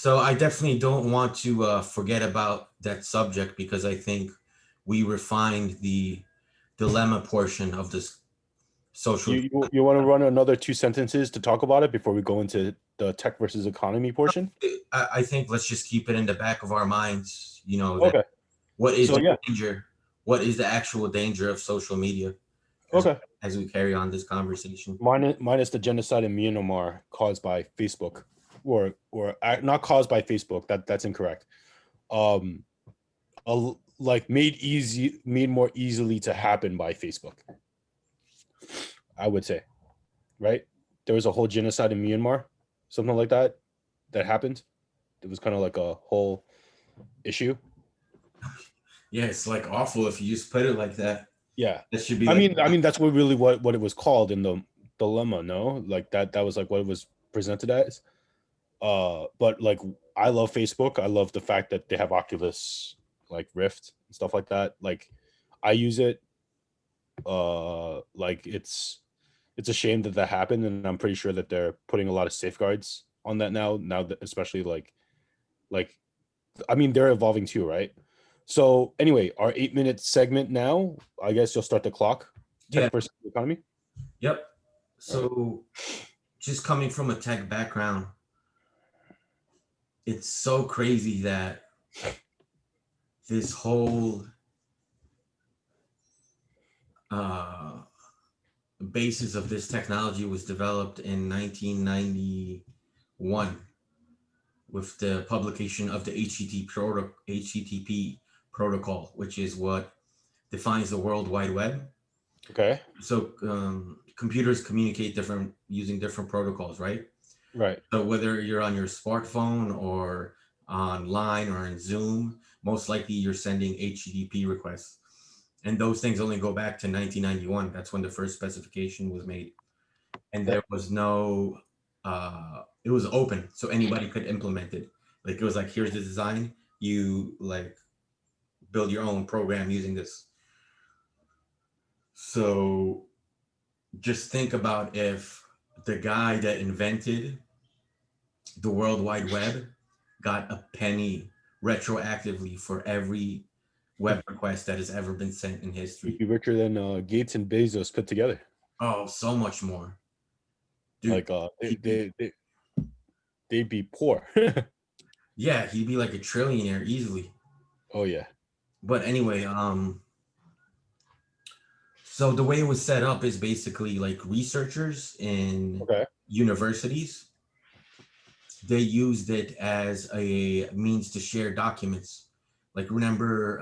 So I definitely don't want to forget about that subject because I think we refined the dilemma portion of this social. You want to run another two sentences to talk about it before we go into the tech versus economy portion? I think let's just keep it in the back of our minds, that Okay. what is So the yeah. danger? What is the actual danger of social media as, Okay. as we carry on this conversation? Minus the genocide in Myanmar caused by Facebook, or not caused by Facebook. That's incorrect. Um, like made more easily to happen by Facebook. I would say, right? There was a whole genocide in Myanmar, something like that happened. It was kind of like a whole issue. Yeah, it's like awful if you just put it like that. Yeah. That should be I like, mean, I mean that's what it was called in the dilemma, no? Like that was like what it was presented as. But like I love Facebook. I love the fact that they have Oculus like Rift and stuff like that. Like I use it. Like it's a shame that happened, and I'm pretty sure that they're putting a lot of safeguards on that now. Now that especially like I mean they're evolving too, right? So anyway, our 8-minute segment now. I guess you'll start the clock. yeah, Tech versus economy. yep. All right. So just coming from a tech background, it's so crazy that this whole uh, basis of this technology was developed in 1991 with the publication of the HTTP protocol, which is what defines the World Wide Web. Okay. So computers communicate different using different protocols, right? Right. So whether you're on your smartphone or online or in Zoom, most likely you're sending HTTP requests. And those things only go back to 1991. That's when the first specification was made. And there was no, it was open, so anybody could implement it. Like it was like, here's the design, you like build your own program using this. So just think about if the guy that invented the World Wide Web got a penny retroactively for every web request that has ever been sent in He'd history. be richer than Gates and Bezos put together. Oh, so much more, dude. Like He'd be, they'd be poor. yeah, he'd be like a trillionaire easily. Oh yeah. But anyway, so the way it was set up is basically like researchers in Okay. universities, they used it as a means to share documents. Like remember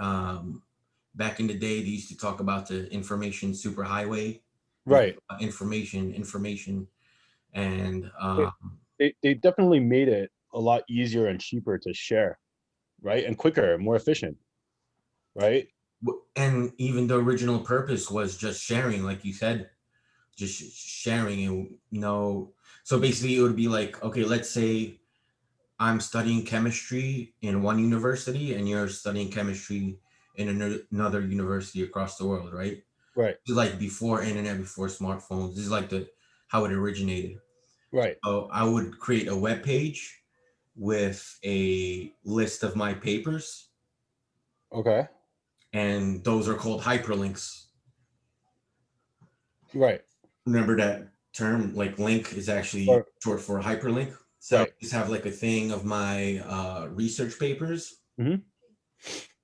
back in the day, they used to talk about the information superhighway, Right. information, and They, they definitely made it a lot easier and cheaper to share, right? And quicker, more efficient, right? and even the original purpose was just sharing, like you said, just sharing and So basically, it would be like, okay, let's say I'm studying chemistry in one university and you're studying chemistry in another university across the world, right? Right. This is like before internet, before smartphones. This is like the how it originated. Right. So I would create a web page with a list of my papers, Okay. and those are called hyperlinks. Right. Remember that term? Like link is actually Or, short for hyperlink. So I right. just have like a thing of my research papers, Hmm.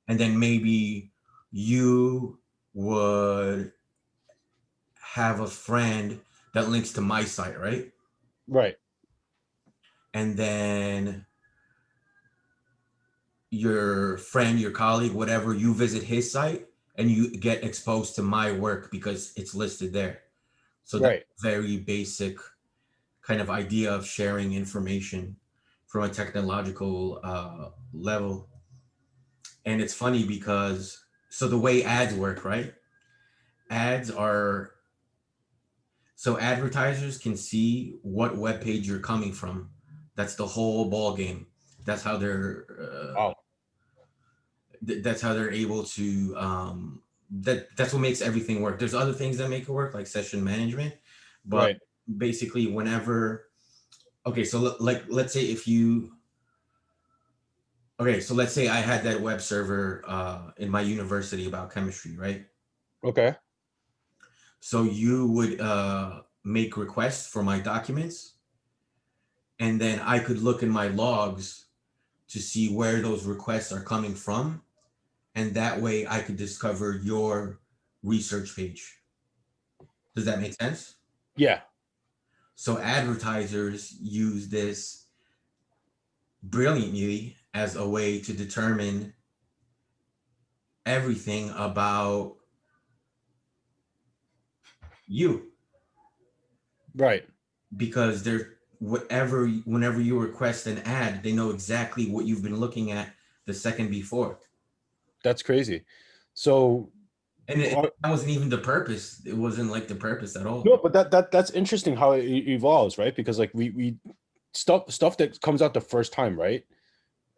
and then maybe you would have a friend that links to my site, right? Right. And then your friend, your colleague, whatever, you visit his site and you get exposed to my work because it's listed there. So that's Right. very basic kind of idea of sharing information from a technological level. And it's funny because so the way ads work, right? Ads are So advertisers can see what web page you're coming from. That's the whole ball game. That's how they're Wow. that's how they're able to that's what makes everything work. There's other things that make it work, like session management, but Right. basically whenever, okay, so like let's say if you Okay, so let's say I had that web server in my university about chemistry, right? Okay. So you would make requests for my documents, and then I could look in my logs to see where those requests are coming from, and that way I could discover your research page. Does that make sense? Yeah. So advertisers use this brilliantly as a way to determine everything about you, Right. because they're whatever whenever you request an ad, they know exactly what you've been looking at the second before. That's crazy. So And are, that wasn't even the purpose. It wasn't like the purpose at all. no, but that's interesting how it evolves, right? Because like we stuff that comes out the first time, right?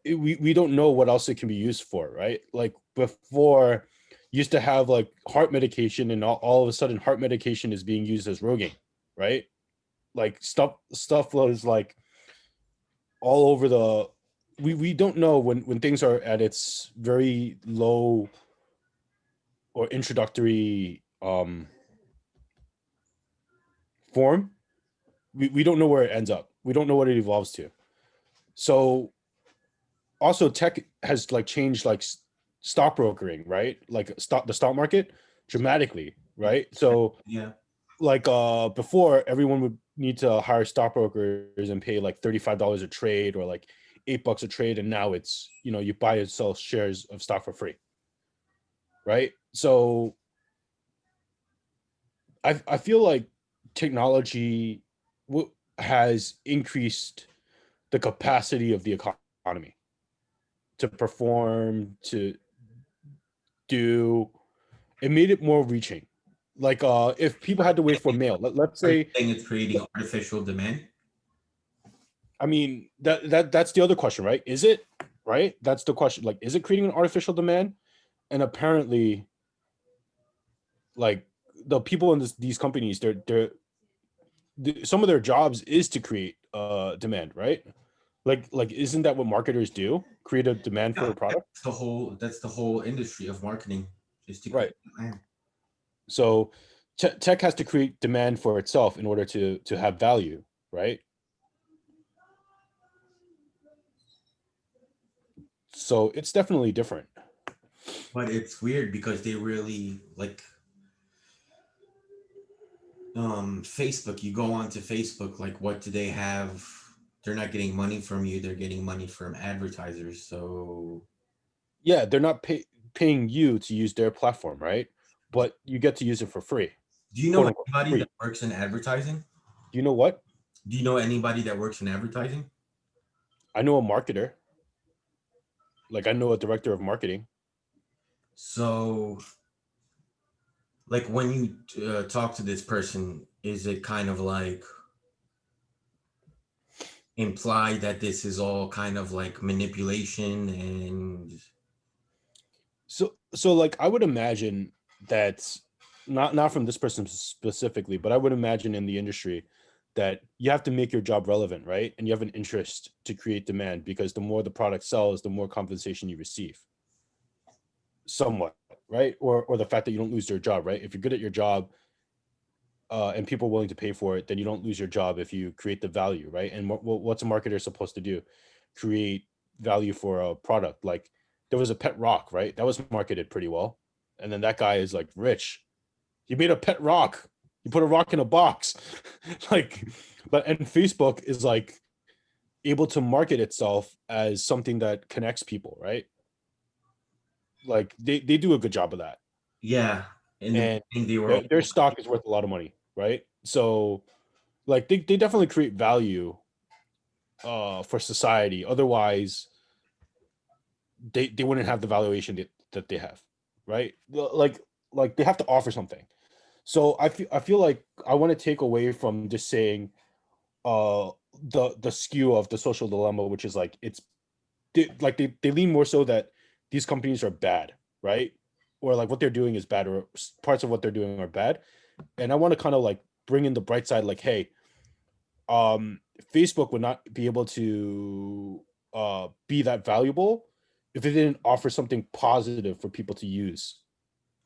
We don't know what else it can be used for, right? Like before, used to have like heart medication, and all of a sudden, heart medication is being used as Rogaine, right? Like stuff was like all over the. We don't know when things are at its very low or introductory form. We don't know where it ends up. We don't know what it evolves to. So also tech has like changed like stockbrokering, right? Like the stock market dramatically, right? So Yeah. like before everyone would need to hire stockbrokers and pay like $35 a trade or like $8 a trade, and now it's, you buy and sell shares of stock for free, right? So I feel like technology has increased the capacity of the economy to perform, to do. It made it more reaching. Like if people had to wait for mail, let's Are you say, saying it's creating artificial demand? I mean, that's the other question, right? Is it, right? That's the question. Like, is it creating an artificial demand? And apparently, like the people in these companies, some of their jobs is to create demand, right? Like isn't that what marketers do? Create a demand for Yeah, a product? that's the whole industry of marketing, is to create Right. demand. So tech has to create demand for itself in order to have value, right? So it's definitely different. But it's weird because they really like Facebook. You go onto Facebook, like what do they have? They're not getting money from you, they're getting money from advertisers. So Yeah, they're not paying you to use their platform, right? But you get to use it for free, do you quote know unquote anybody free. that works in advertising? Do you know what? Do you know anybody that works in advertising? I know a marketer. Like I know a director of marketing. So like when you talk to this person, is it kind of like imply that this is all kind of like manipulation and So like I would imagine that, not from this person specifically, but I would imagine in the industry that you have to make your job relevant, right? And you have an interest to create demand, because the more the product sells, the more compensation you receive. Somewhat, right? Or the fact that you don't lose your job, right? If you're good at your job, and people are willing to pay for it, then you don't lose your job if you create the value, right? And what's a marketer supposed to do? Create value for a product. Like there was a pet rock, right? That was marketed pretty well, and then that guy is like rich. He made a pet rock. He put a rock in a box, like. But and Facebook is like able to market itself as something that connects people, right? Like they do a good job of that, yeah, in the and beginning they were all their stock is worth a lot of money, right? So like they definitely create value for society. Otherwise, they wouldn't have the valuation that they have, right? Like they have to offer something. So I feel like I want to take away from just saying the skew of the social dilemma, which is like they lean more so that these companies are bad, right? Or like what they're doing is bad, or parts of what they're doing are bad. And I want to kind of like bring in the bright side, like, hey, Facebook would not be able to be that valuable if it didn't offer something positive for people to use.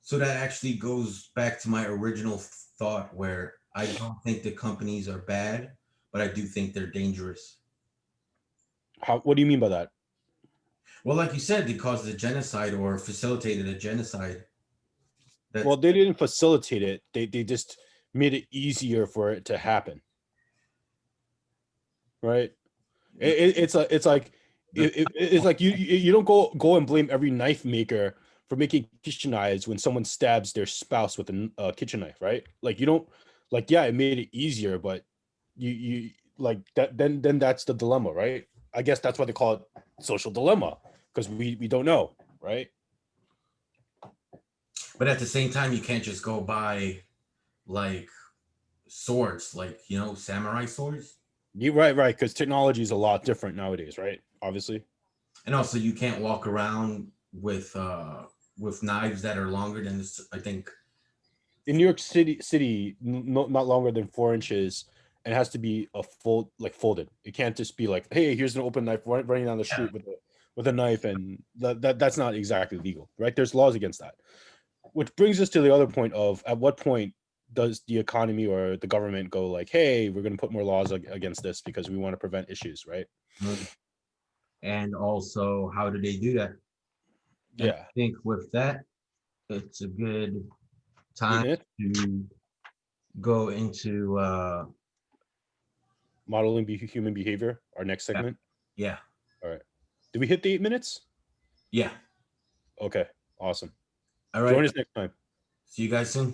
So that actually goes back to my original thought where I don't think the companies are bad, but I do think they're dangerous. How? What do you mean by that? Well, like you said, they caused a genocide or facilitated a genocide. Well, That's they didn't facilitate it. They just made it easier for it to happen, right? It's like the it's like you don't go and blame every knife maker for making kitchen knives when someone stabs their spouse with a kitchen knife, right? Like you don't like yeah, it made it easier, but you like that then that's the dilemma, right? I guess that's why they call it social dilemma because we don't know, right? but at the same time, you can't just go buy like swords, like samurai swords, You right because technology is a lot different nowadays, right? Obviously. and also you can't walk around with knives that are longer than this. I think In New York City, not longer than 4 inches, and it has to be a folded. It can't just be like, hey, here's an open knife running down the yeah. street with a knife, and that's not exactly legal, right? There's laws against that. Which brings us to the other point of at what point does the economy or the government go like, hey, we're going to put more laws against this because we want to prevent issues, right? And also, how do they do that? And I Yeah, think with that, it's a good 8 time minutes to go into modeling human behavior. Our next yeah, segment. yeah, All right. Did we hit the 8 minutes? yeah. Okay, awesome. All right. Join us next time. See you guys soon.